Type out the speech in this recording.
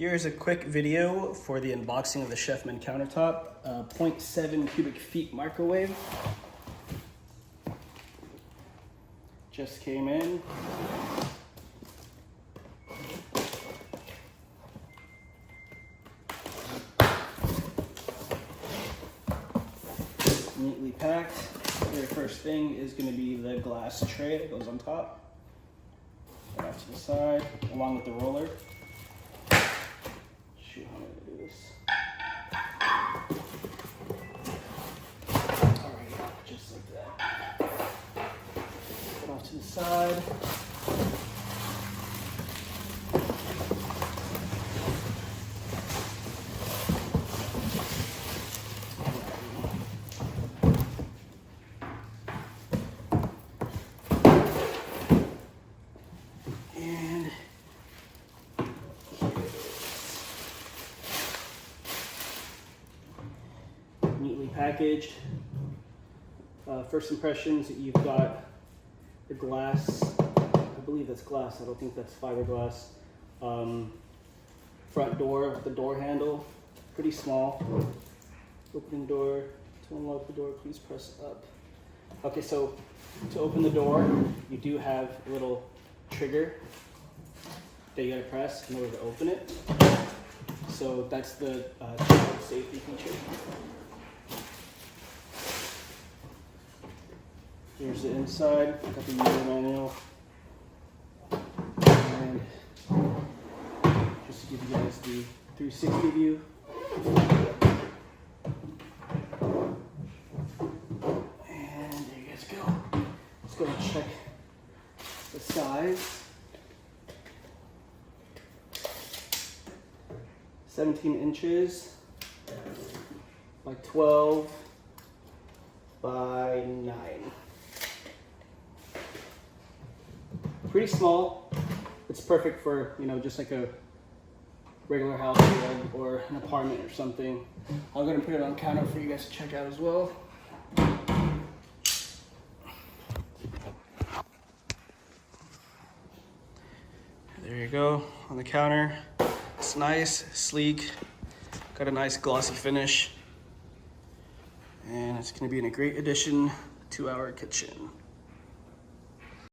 Here's a quick video for the unboxing of the CHEFMAN Countertop 0.7 cubic feet microwave. Just came in. Neatly packed. The first thing is going to be the glass tray that goes on top. Right off to the side, along with the roller. Shoot, how am I going to do this? Alright, just like that. Put off to the side. Neatly packaged. First impressions, you've got the glass, I believe that's glass, I don't think that's fiberglass. Front door, the door handle, pretty small. Opening door, to unlock the door, please press up. Okay, so to open the door, you do have a little trigger that you gotta press in order to open it. So that's the child safety feature. Here's the inside, got the user manual. And just to give you guys the 360 view. And there you guys go. Let's go and check the size. 17 inches by 12 by 9. Pretty small. It's perfect for, you know, just like a regular house or an apartment or something. I'm gonna put it on counter for you guys to check out as well. There you go, on the counter. It's nice, sleek, got a nice glossy finish, and it's gonna be in a great addition to our kitchen.